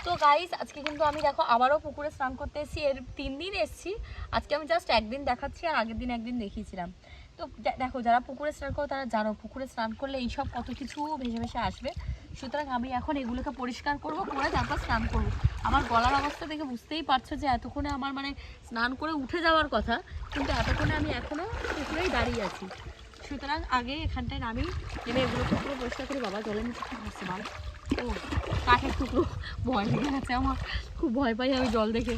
তো গাইস আজকে কিন্তু আমি দেখো আবারও পুকুরে স্নান করতে এসেছি। এর 3 দিন এসেছি, আজকে আমি জাস্ট একদিন দেখাচ্ছি আর আগের দিন একদিন দেখিয়েছিলাম। তো দেখো যারা পুকুরে স্নান করো তারা জানো পুকুরে স্নান করলে এইসব কত কিছু ভেসে ভেসে আসবে। সুতরাং আমি এখন এগুলোকে পরিষ্কার করবো, করে তারপর স্নান করবো। আমার গলার অবস্থা দেখে বুঝতেই পারছো যে এতক্ষণে আমার মানে স্নান করে উঠে যাওয়ার কথা, কিন্তু এতক্ষণে আমি এখনও পুকুরেই দাঁড়িয়ে আছি। সুতরাং আগে এখানটায় নামি নেমে এগুলোকে পুরো পরিষ্কার করি। বাবা জলের নিচে কি হচ্ছে বল? ও কাঠের টুকরো, ভয় লেগে গেছে আমার, খুব ভয় পাই আমি জল দেখে।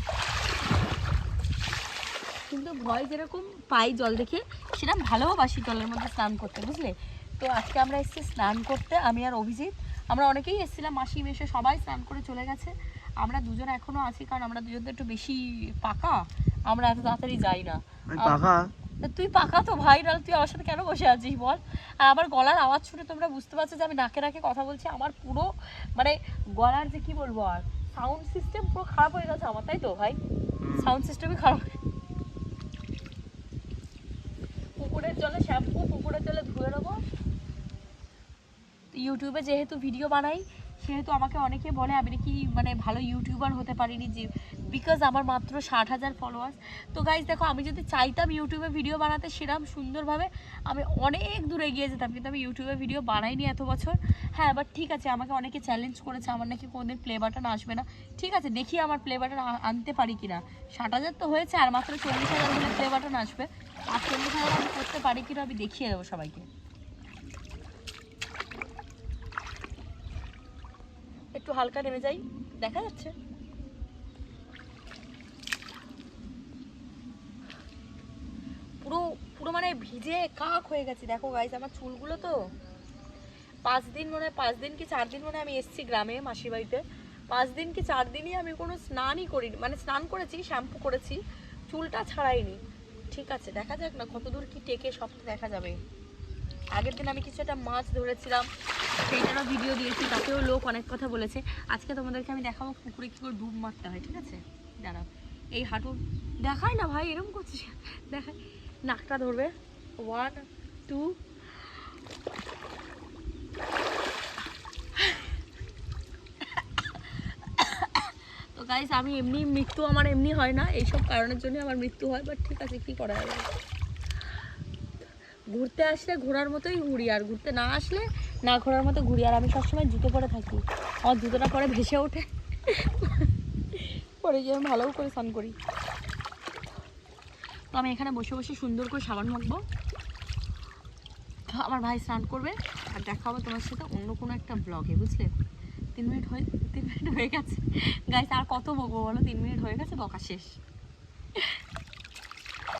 কিন্তু ভয় যেরকম পাই জল দেখে, সেরকম ভালোবাসি জলের মধ্যে স্নান করতে, বুঝলে? তো আজকে আমরা এসেছি স্নান করতে, আমি আর অভিজিৎ। আমরা অনেকেই এসেছিলাম, মাসি মেশে সবাই স্নান করে চলে গেছে। আমরা দুজন এখনও আছি, কারণ আমরা দুজন তো একটু বেশি পাকা, আমরা এত তাড়াতাড়ি যাই না। তুই পাকা তো ভাই, নাহলে তুই আমার সাথে কেন বসে আছিস বল? আর আমার গলার আওয়াজ শুনে তোমরা বুঝতে পারছো যে আমি নাকে নাকে কথা বলছি। আমার পুরো মানে গলার যে কি বলবো, আর সাউন্ড সিস্টেম পুরো খারাপ হয়ে গেছে আমার, তাই তো ভাই? সাউন্ড সিস্টেমই খারাপ। পুকুরের জলে শ্যাম্পু, পুকুরের জলে ধুয়ে নেবো। ইউটিউবে যেহেতু ভিডিও বানাই, সেহেতু আমাকে অনেকে বলে আমি নাকি মানে ভালো ইউটিউবার হতে পারিনি, যে বিকজ আমার মাত্র 60,000 ফলোয়ার্স। তো গাইজ দেখো, আমি যদি চাইতাম ইউটিউবে ভিডিও বানাতে সেরকম সুন্দরভাবে, আমি অনেক দূরে এগিয়ে যেতাম, কিন্তু আমি ইউটিউবে ভিডিও বানাইনি এত বছর। হ্যাঁ, বাট ঠিক আছে, আমাকে অনেকে চ্যালেঞ্জ করেছে আমার নাকি কোনোদিন প্লে বাটন আসবে না। ঠিক আছে, দেখি আমার প্লে বাটন আনতে পারি কিনা। 60,000 তো হয়েছে, আর মাত্র 40,000 হলে প্লে বাটন আসবে। আর 40,000 আমি করতে পারি কিনা আমি দেখিয়ে দেবো সবাইকে। একটু হালকা নেমে যাই, দেখা যাচ্ছে? পুরো পুরো মানে ভিজে কাক হয়ে গেছে। দেখো গাইস, আমার চুলগুলো তো 5 দিন মনে হয়, 5 দিন কি 4 দিন মনে হয় আমি এসেছি গ্রামে মাসির বাড়িতে। 5 দিন কি 4 দিনই আমি কোনো স্নানই করিনি, মানে স্নান করেছি, শ্যাম্পু করেছি, চুলটা ছাড়াইনি। ঠিক আছে, দেখা যাক না কত দূর কি টেকে, সব তো দেখা যাবে। আগের দিন আমি কিছু একটা মাছ ধরেছিলাম, সেইটারও ভিডিও দিয়েছি, তাতেও লোক অনেক কথা বলেছে। আজকে তোমাদেরকে আমি দেখাবো পুকুরে কী করে ডুব মারতে হয়, ঠিক আছে? দাঁড়াও, এই হাঁটু দেখায় না ভাই, এরকম করছিস, দেখায়। নাকটা ধরবে, 1 2। তো গাইস, আমি এমনি মৃত্যু আমার এমনি হয় না, এইসব কারণের জন্য আমার মৃত্যু হয়, বাট ঠিক আছে, কী করা যাবে। ঘুরতে আসলে ঘোরার মতোই ঘুরি, আর ঘুরতে না আসলে না ঘোরার মতো ঘুরি। আর আমি সবসময় জুতো পরে থাকি, আমার জুতোটা পরে ভেসে ওঠে, পরে গিয়ে আমি ভালো করে স্নান করি। তো আমি এখানে বসে বসে সুন্দর করে সাবান মাখবো, আমার ভাই স্নান করবে, আর দেখা হবে তোমার সাথে অন্য কোনো একটা ব্লগে, বুঝলে? 3 মিনিট হয়ে গেছে গাইস, আর কত বকবো বলো? 3 মিনিট হয়ে গেছে, বকা শেষ।